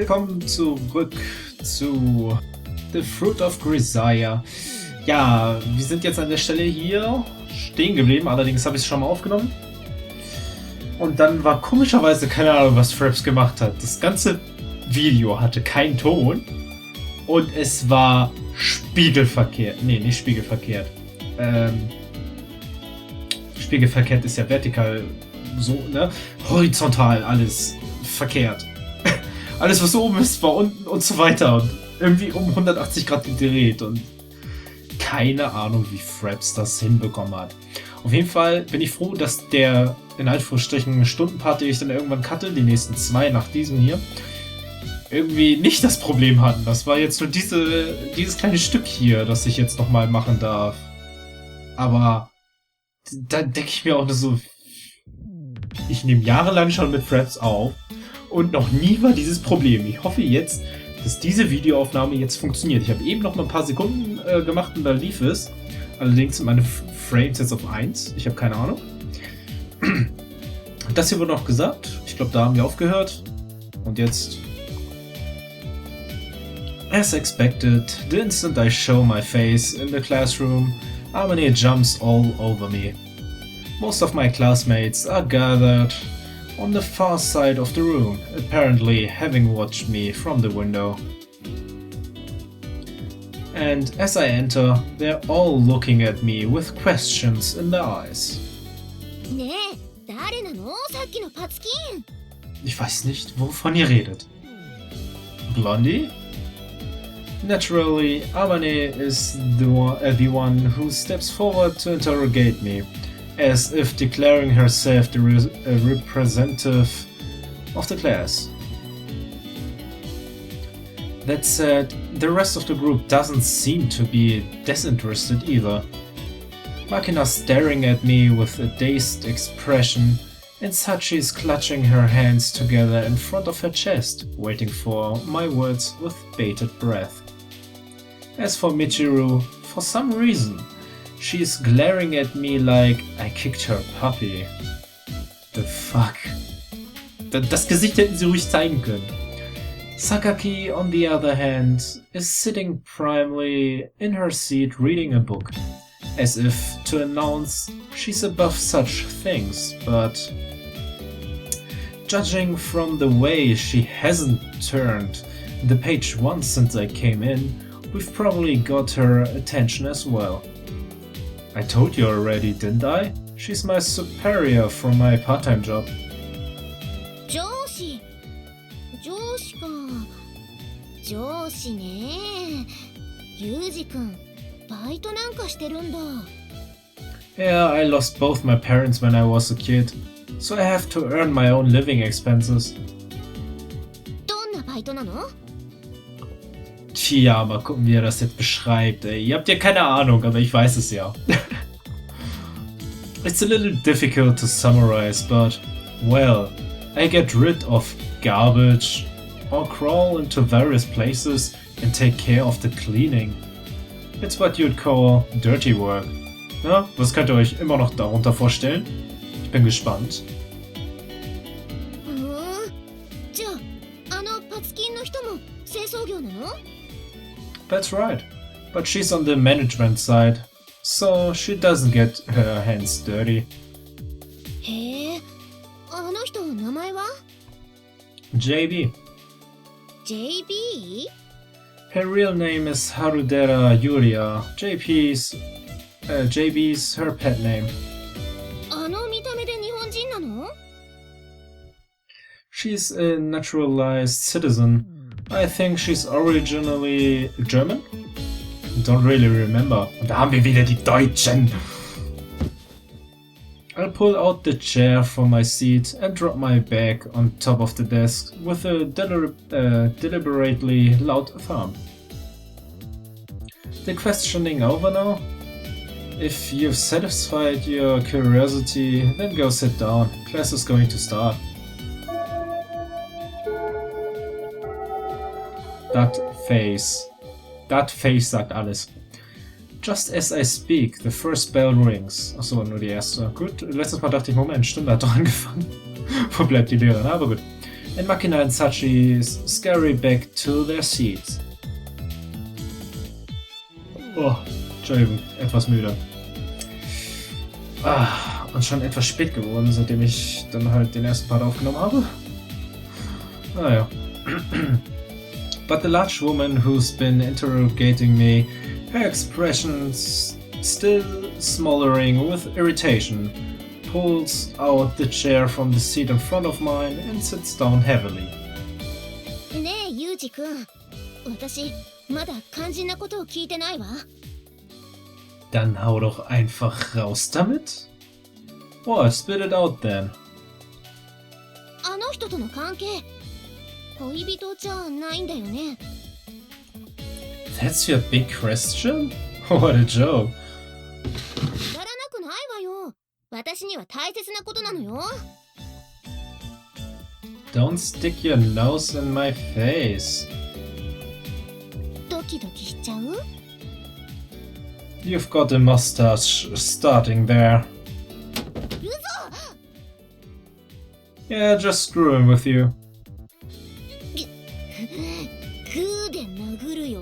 Willkommen zurück zu The Fruit of Grisaia. Ja, wir sind jetzt an der Stelle hier stehen geblieben, allerdings habe ich es schon mal aufgenommen. Und dann war komischerweise keine Ahnung, was Fraps gemacht hat. Das ganze Video hatte keinen Ton und es war spiegelverkehrt. Nee, nicht spiegelverkehrt. Spiegelverkehrt ist ja vertikal so, ne? Horizontal alles verkehrt. Alles, was oben ist, war unten und so weiter. Und irgendwie um 180 Grad gedreht. Und keine Ahnung, wie Fraps das hinbekommen hat. Auf jeden Fall bin ich froh, dass der, in Anführungsstrichen, Stundenpart, den ich dann irgendwann cutte, die nächsten 2 nach diesem hier, irgendwie nicht das Problem hatten. Das war jetzt nur dieses kleine Stück hier, das ich jetzt nochmal machen darf. Aber da denke ich mir auch nur so, ich nehme jahrelang schon mit Fraps auf. Und noch nie war dieses Problem. Ich hoffe jetzt, dass diese Videoaufnahme jetzt funktioniert. Ich habe eben noch mal ein paar Sekunden gemacht und da lief es. Allerdings sind meine Frames jetzt auf 1. Ich habe keine Ahnung. Das hier wurde noch gesagt. Ich glaube, da haben wir aufgehört. Und jetzt... As expected, the instant I show my face in the classroom, Harmony jumps all over me. Most of my classmates are gathered on the far side of the room, apparently having watched me from the window. And as I enter, they're all looking at me with questions in their eyes. Ich weiß nicht, wovon ihr redet. Blondie? Naturally, Amane is the one who steps forward to interrogate me, as if declaring herself the representative of the class. That said, the rest of the group doesn't seem to be disinterested either. Makina staring at me with a dazed expression, and Sachi is clutching her hands together in front of her chest, waiting for my words with bated breath. As for Michiru, for some reason, she is glaring at me like I kicked her puppy. The fuck? Das Gesicht hätten sie ruhig zeigen können. Sakaki, on the other hand, is sitting primly in her seat reading a book, as if to announce she's above such things, but judging from the way she hasn't turned the page once since I came in, we've probably got her attention as well. I told you already, didn't I? She's my superior from my part-time job. 上司ね。ユージ君、バイトなんかしてるんだ。Yeah, I lost both my parents when I was a kid, so I have to earn my own living expenses. どんなバイトなの? Tja, mal gucken, wie er das jetzt beschreibt. Ey. Ihr habt ja keine Ahnung, aber ich weiß es ja. It's a little difficult to summarize, but, well, I get rid of garbage, or crawl into various places and take care of the cleaning. It's what you'd call dirty work. Ja, was könnt ihr euch immer noch darunter vorstellen? Ich bin gespannt. じゃあ、パツキンの人も清掃業なの? That's right, but she's on the management side, so she doesn't get her hands dirty. へえ、あの人名前は? JB. JB? Her real name is Harudera Yuria. JB's her pet name. あの見た目で日本人なの? She's a naturalized citizen. I think she's originally German? Don't really remember. Und da haben wir wieder die Deutschen. I'll pull out the chair from my seat and drop my bag on top of the desk with a deliberately loud thump. The questioning over now? If you've satisfied your curiosity, then go sit down. Class is going to start. That face sagt alles. Just as I speak, the first bell rings. Achso, nur die erste. Gut, letztes Mal dachte ich, Moment, stimmt, hat doch angefangen. Wo bleibt die Lehrerin? Aber gut. and Makina and Sachi scurry back to their seats. Oh, Entschuldigung, etwas müde. Und schon etwas spät geworden, seitdem ich dann halt den ersten Part aufgenommen habe. Naja. But the large woman who's been interrogating me, her expressions still smoldering with irritation, pulls out the chair from the seat in front of mine and sits down heavily. ねえ、ユージ君。私、まだ肝心なことを聞いてないわ。Dann hau doch einfach raus damit. What? Spit it out then. あの人との関係、恋人じゃないんだよね。That's your big question? What a joke. くだらなくないわよ。私には大切なことなのよ。Don't stick your nose in my face. ドキドキしちゃう？ You've got a mustache starting there. 嘘！ Yeah, just screwing with you. グーで殴るよ。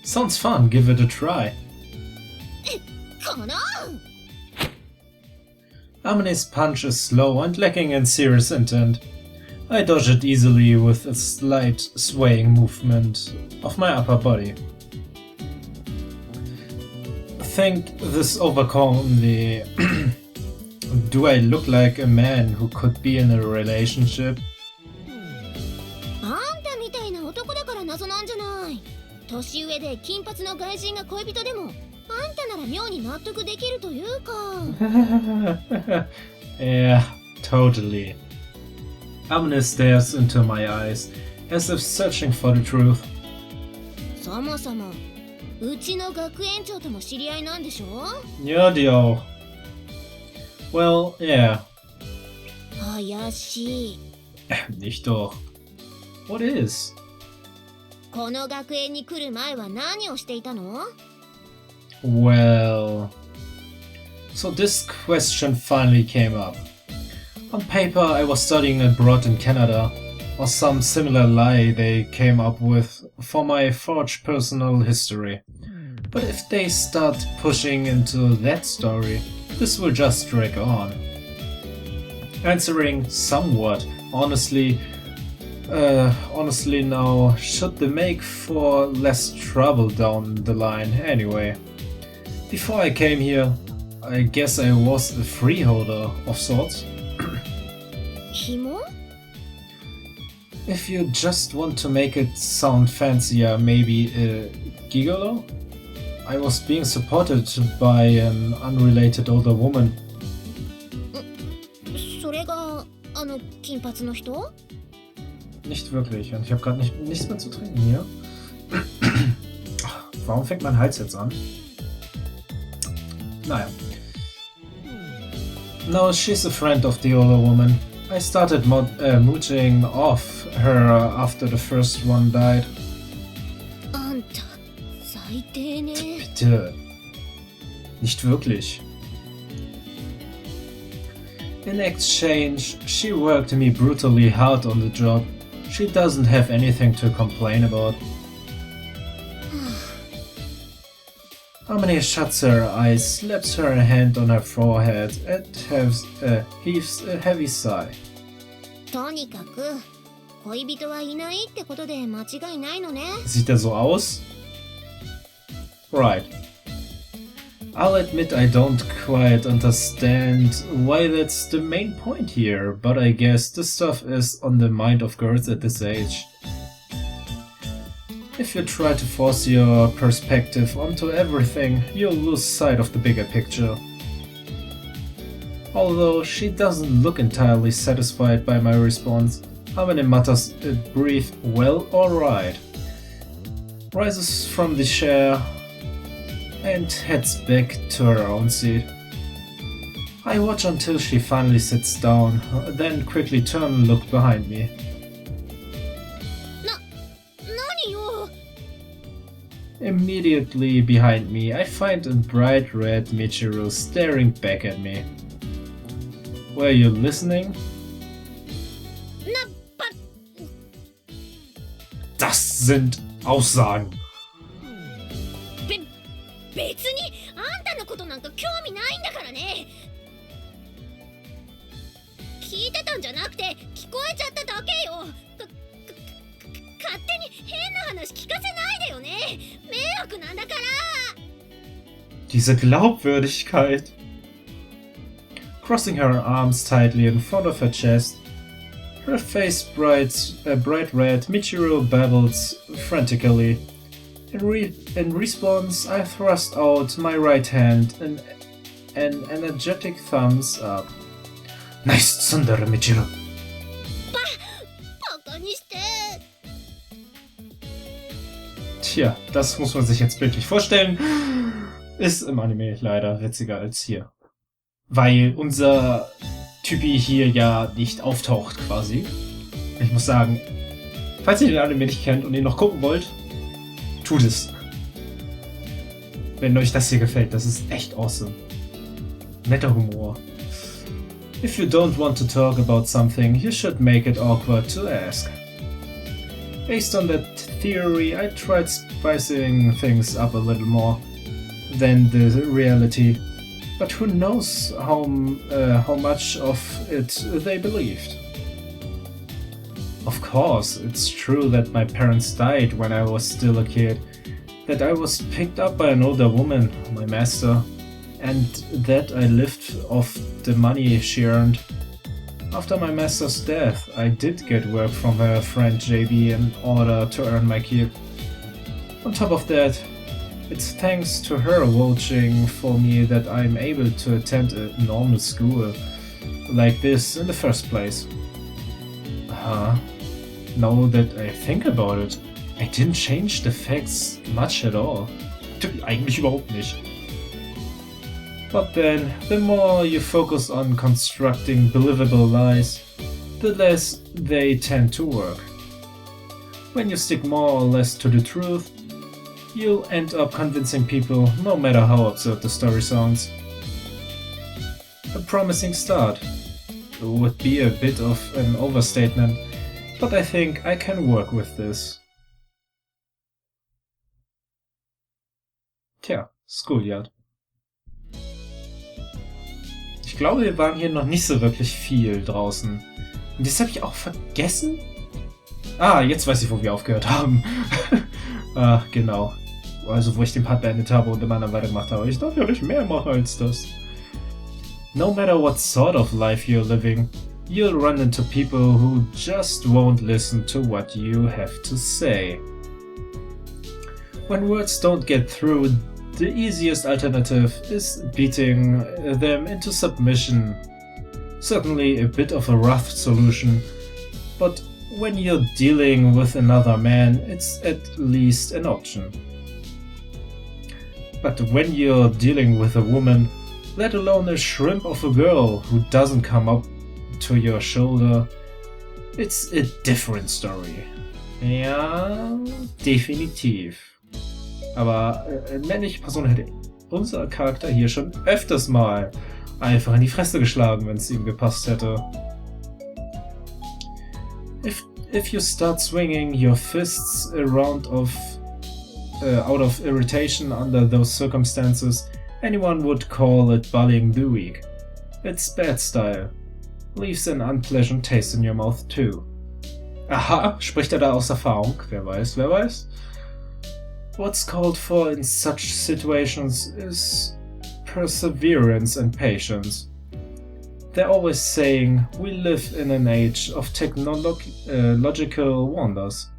Sounds fun, give it a try. この！ Amine's punch is slow and lacking in serious intent. I dodge it easily with a slight swaying movement of my upper body. Think this overcome the... Do I look like a man who could be in a relationship? あんたみたいな男だから謎なんじゃない。年上で金髪の外人が恋人でも、あんたなら妙に納得できるというか。Yeah, totally. Amine stares into my eyes, as if searching for the truth. そもそも、うちの学園長とも知り合いなんでしょ？ Yodio. Well, yeah. 怪しい。Nicht doch. What is? この学園に来る前は何をしていたの？ Well... So this question finally came up. On paper, I was studying abroad in Canada, or some similar lie they came up with for my forged personal history. But if they start pushing into that story, this will just drag on. Answering somewhat honestly now should they make for less trouble down the line anyway. Before I came here, I guess I was a freeholder of sorts. 紐？ If you just want to make it sound fancier, maybe a gigolo? I was being supported by an unrelated older woman. それがあの金髪の人？ Nicht wirklich, und ich habe gerade nichts mehr zu trinken hier. Warum fängt mein Hals jetzt an? Naja. No, she's a friend of the older woman. I started mooching off her after the first one died. あんた、最低ね。 Bitte. Nicht wirklich. In exchange, she worked me brutally hard on the job. She doesn't have anything to complain about. Amine shuts her eyes, slaps her hand on her forehead, and heaves a heavy sigh. とにかく、恋人はいないってことで間違いないのね。 Sieht er so aus? Right. I'll admit I don't quite understand why that's the main point here, but I guess this stuff is on the mind of girls at this age. If you try to force your perspective onto everything, you'll lose sight of the bigger picture. Although she doesn't look entirely satisfied by my response, Amine mutters a brief "well, alright," rises from the chair and heads back to her own seat. I watch until she finally sits down, then quickly turn and look behind me. 何よ。 Immediately behind me, I find a bright red Michiru staring back at me. Were you listening? Das sind Aussagen. 別にあんたのことなんか興味ないんだからね。聞いてたんじゃなくて聞こえちゃっただけよ。勝手に変な話聞かせないでよね。迷惑なんだから。Diese Glaubwürdigkeit. Crossing her arms tightly in front of her chest, her face bright red, Michiru babbles frantically. In response, I thrust out my right hand and an energetic thumbs up. Nice tsundere, Michiru. バカにして。 Tja, das muss man sich jetzt bildlich vorstellen. Ist im Anime leider witziger als hier. Weil unser Typi hier ja nicht auftaucht quasi. Ich muss sagen, falls ihr den Anime nicht kennt und ihn noch gucken wollt, tut es. Wenn euch das hier gefällt, das ist echt awesome. Netter Humor. If you don't want to talk about something, you should make it awkward to ask. Based on that theory, I tried spicing things up a little more than the reality, but who knows how much of it they believed. Of course, it's true that my parents died when I was still a kid, that I was picked up by an older woman, my master, and that I lived off the money she earned. After my master's death, I did get work from her friend JB in order to earn my keep. On top of that, it's thanks to her vouching for me that I'm able to attend a normal school like this in the first place. Now that I think about it, I didn't change the facts much at all. Eigentlich überhaupt nicht. But then, the more you focus on constructing believable lies, the less they tend to work. When you stick more or less to the truth, you'll end up convincing people no matter how absurd the story sounds. A promising start would be a bit of an overstatement, but I think I can work with this. Tja, Schoolyard. Ich glaube, wir waren hier noch nicht so wirklich viel draußen. Und das habe ich auch vergessen? Ah, jetzt weiß ich, wo wir aufgehört haben. Ah, genau. Also, wo ich den Part beendet habe und immer dann weitergemacht habe. Ich darf ja nicht mehr machen als das. No matter what sort of life you're living, you'll run into people who just won't listen to what you have to say. When words don't get through, the easiest alternative is beating them into submission. Certainly a bit of a rough solution, but when you're dealing with another man, it's at least an option. But when you're dealing with a woman, let alone a shrimp of a girl who doesn't come up to your shoulder, it's a different story. Ja, definitiv. Aber eine männliche Person hätte unser Charakter hier schon öfters mal einfach in die Fresse geschlagen, wenn es ihm gepasst hätte. If you start swinging your fists around out of irritation under those circumstances, anyone would call it bullying the weak. It's bad style. Leaves an unpleasant taste in your mouth too. Aha, spricht er da aus Erfahrung? Wer weiß, wer weiß. What's called for in such situations is perseverance and patience. They're always saying we live in an age of technological wonders.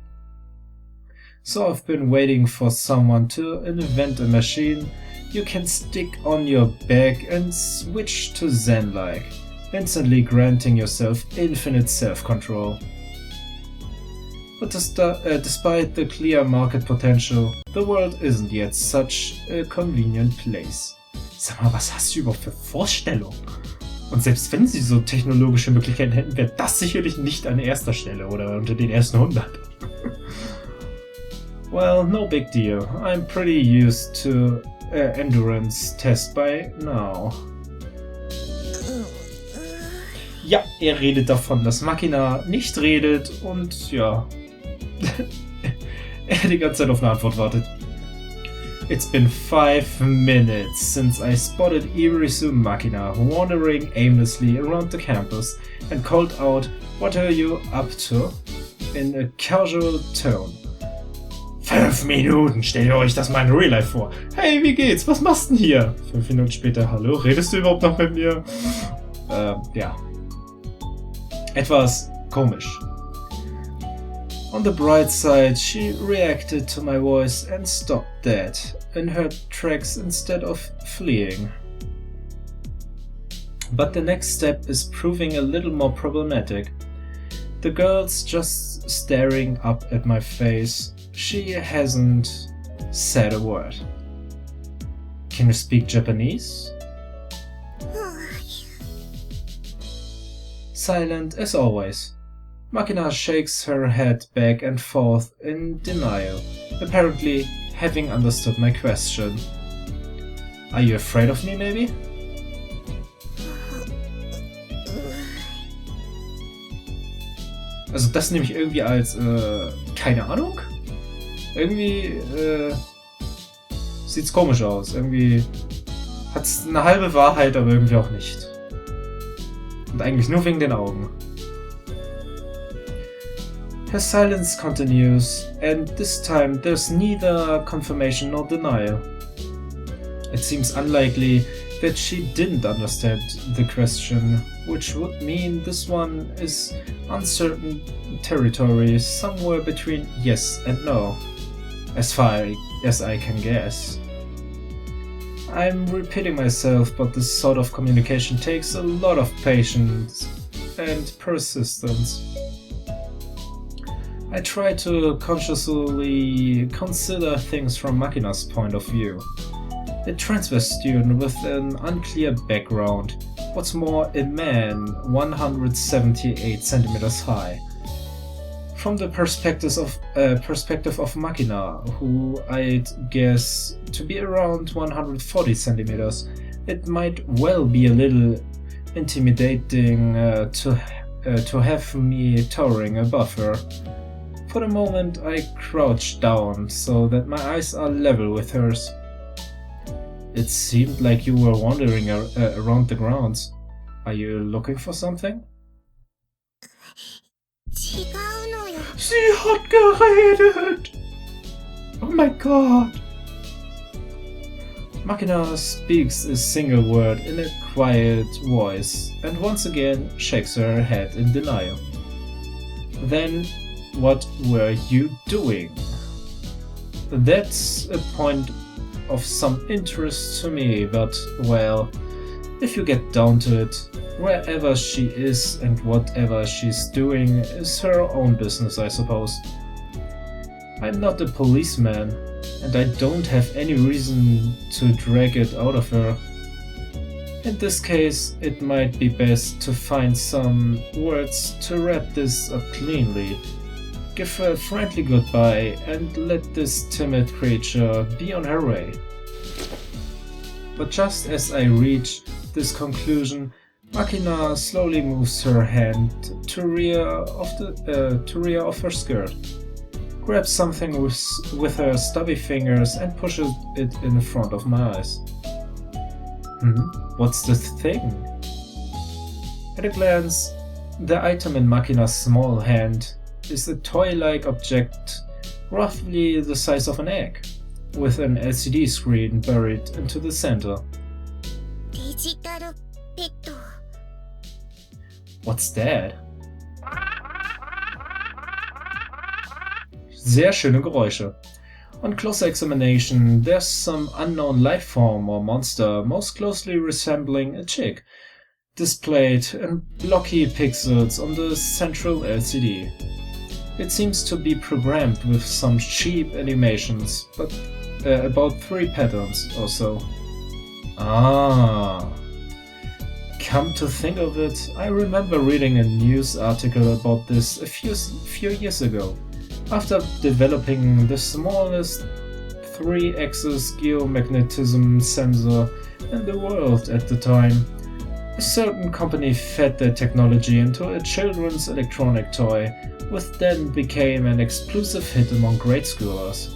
So I've been waiting for someone to invent a machine you can stick on your back and switch to Zen-like, instantly granting yourself infinite self-control. But despite the clear market potential, the world isn't yet such a convenient place. Sag mal, was hast du überhaupt für Vorstellungen? Und selbst wenn sie so technologische Möglichkeiten hätten, wäre das sicherlich nicht an erster Stelle oder unter den ersten 100. Well, no big deal. I'm pretty used to endurance test by now. Ja, er redet davon, dass Machina nicht redet und ja, Er die ganze Zeit auf eine Antwort wartet. It's been 5 minutes since I spotted Irisu Machina wandering aimlessly around the campus and called out, "What are you up to?" in a casual tone. 5 Minuten, stellt euch das mal in Real Life vor. Hey, wie geht's? Was machst du denn hier? 5 Minuten später, hallo, redest du überhaupt noch mit mir? Ja. Etwas komisch. On the bright side, she reacted to my voice and stopped dead in her tracks instead of fleeing. But the next step is proving a little more problematic. The girl's just staring up at my face. She hasn't said a word. Can you speak Japanese? Silent as always. Machina shakes her head back and forth in denial, apparently having understood my question. Are you afraid of me, maybe? Also das nehme ich irgendwie als, keine Ahnung? Irgendwie, sieht's komisch aus. Irgendwie hat's eine halbe Wahrheit, aber irgendwie auch nicht. Und eigentlich nur wegen den Augen. Her silence continues, and this time there's neither confirmation nor denial. It seems unlikely that she didn't understand the question, which would mean this one is uncertain territory somewhere between yes and no, as far as I can guess. I'm repeating myself, but this sort of communication takes a lot of patience and persistence. I try to consciously consider things from Machina's point of view. A transfer student with an unclear background, what's more, a man 178 centimeters high. From the perspective of Machina, who I'd guess to be around 140 centimeters, it might well be a little intimidating to have me towering above her. For the moment, I crouch down so that my eyes are level with hers. It seemed like you were wandering around the grounds. Are you looking for something? Sie hat geredet! Oh my god! Machina speaks a single word in a quiet voice and once again shakes her head in denial. Then, what were you doing? That's a point of some interest to me, but, well, if you get down to it, wherever she is and whatever she's doing is her own business, I suppose. I'm not a policeman, and I don't have any reason to drag it out of her. In this case, it might be best to find some words to wrap this up cleanly. Give her a friendly goodbye and let this timid creature be on her way. But just as I reach this conclusion, Machina slowly moves her hand to rear of her skirt, grabs something with her stubby fingers and pushes it in front of my eyes. What's this thing? At a glance, the item in Machina's small hand is a toy-like object roughly the size of an egg, with an LCD screen buried into the center. What's that? Sehr schöne Geräusche. On closer examination, there's some unknown life form or monster most closely resembling a chick, displayed in blocky pixels on the central LCD. It seems to be programmed with some cheap animations, but about 3 patterns or so. Ah. Come to think of it, I remember reading a news article about this a few years ago. After developing the smallest 3-axis geomagnetism sensor in the world at the time, a certain company fed their technology into a children's electronic toy which then became an explosive hit among grade schoolers.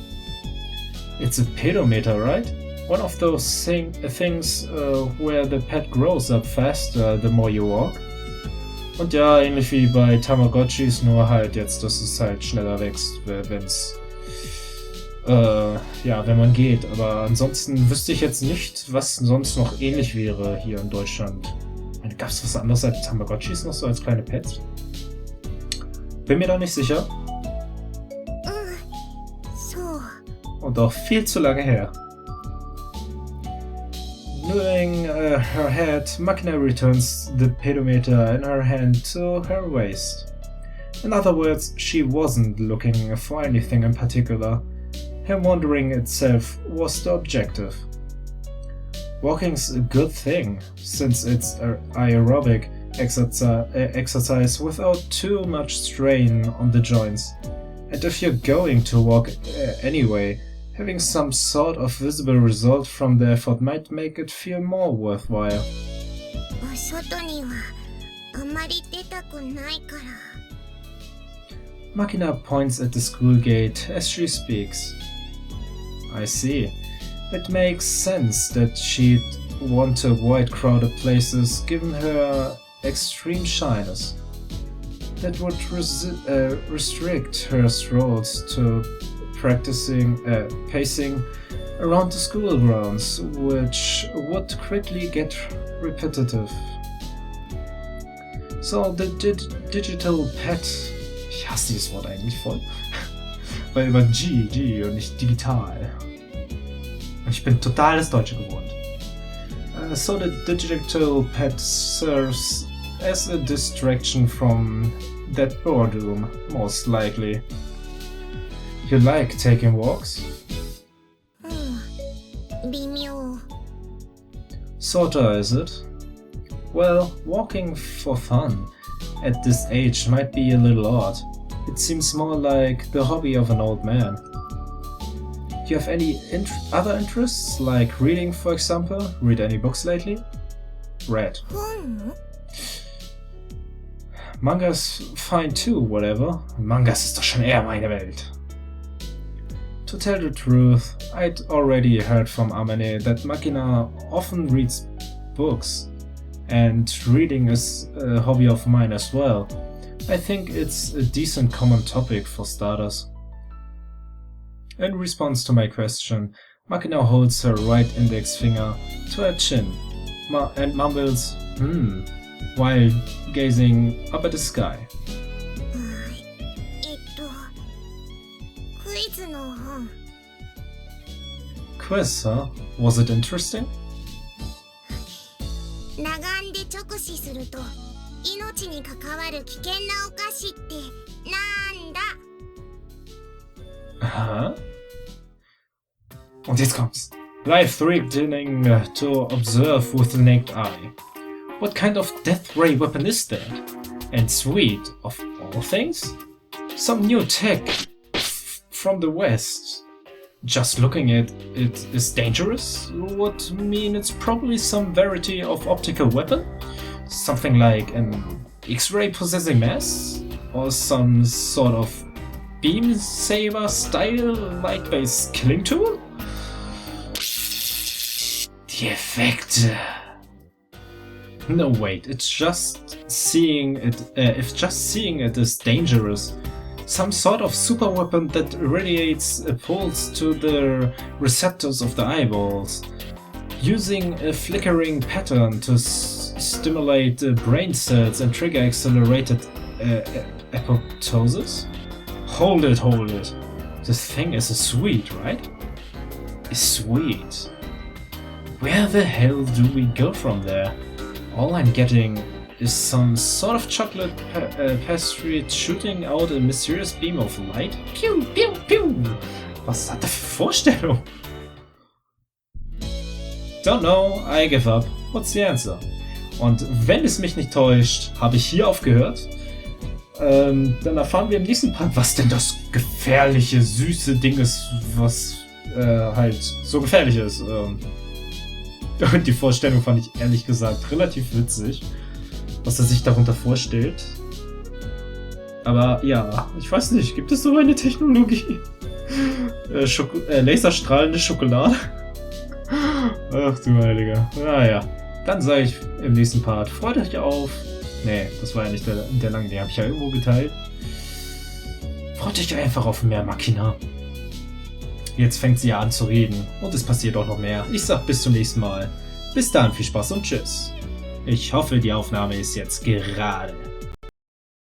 It's a pedometer, right? One of those things where the pet grows up faster the more you walk. Und ja, ähnlich wie bei Tamagotchis, nur halt jetzt, dass es halt schneller wächst, wenn's wenn man geht. Aber ansonsten wüsste ich jetzt nicht, was sonst noch ähnlich wäre hier in Deutschland. Gab es was anderes als Tamagotchis noch so als kleine Pets? Bin mir da nicht sicher. Und auch viel zu lange her. Moving her head, Machina returns the pedometer in her hand to her waist. In other words, she wasn't looking for anything in particular. Her wandering itself was the objective. Walking's a good thing, since it's aerobic exercise without too much strain on the joints. And if you're going to walk anyway, having some sort of visible result from the effort might make it feel more worthwhile. Machina points at the school gate as she speaks. I see. It makes sense that she'd want to avoid crowded places given her extreme shyness. That would restrict her strolls to pacing around the school grounds, which would quickly get repetitive. So the digital pet, ich hasse dieses Wort eigentlich voll, weil immer G und nicht digital. Und ich bin total das Deutsche gewohnt. So the digital pet serves as a distraction from that boredom, most likely. You like taking walks? Sorta, is it? Well, walking for fun at this age might be a little odd. It seems more like the hobby of an old man. Do you have any other interests, like reading, for example? Read any books lately? Read. Mangas fine too, whatever. Mangas ist doch schon eher meine Welt. To tell the truth, I'd already heard from Amane that Machina often reads books, and reading is a hobby of mine as well. I think it's a decent common topic for starters. In response to my question, Machina holds her right index finger to her chin and mumbles, while gazing up at the sky. Quiz, huh? Was it interesting? Aha. Und jetzt kommt's. Life-threatening to observe with the naked eye. What kind of death ray weapon is that? And sweet, of all things? Some new tech from the West. Just looking at it is dangerous? Would mean it's probably some variety of optical weapon? Something like an X-ray possessing mass? Or some sort of beam saber style light-based killing tool? The effect. No, wait, it's just seeing it. If just seeing it is dangerous, some sort of super weapon that radiates a pulse to the receptors of the eyeballs, using a flickering pattern to stimulate the brain cells and trigger accelerated apoptosis? Hold it. This thing is a sweet, right? A sweet. Where the hell do we go from there? All I'm getting is some sort of chocolate pastry shooting out a mysterious beam of light? Pew, pew, pew! Was hat er für Vorstellung? Don't know, I give up. What's the answer? Und wenn es mich nicht täuscht, habe ich hier aufgehört. Dann erfahren wir im nächsten Part, was denn das gefährliche, süße Ding ist, was halt so gefährlich ist. Und die Vorstellung fand ich ehrlich gesagt relativ witzig, was er sich darunter vorstellt. Aber ja, ich weiß nicht, gibt es so eine Technologie? Laserstrahlende Schokolade? Ach du Heiliger. Naja, dann sage ich im nächsten Part, freut euch auf. Nee, das war ja nicht der lange, den habe ich ja irgendwo geteilt. Freut euch einfach auf mehr Machina. Jetzt fängt sie ja an zu reden und es passiert auch noch mehr. Ich sag bis zum nächsten Mal. Bis dann, viel Spaß und tschüss. Ich hoffe, die Aufnahme ist jetzt gerade.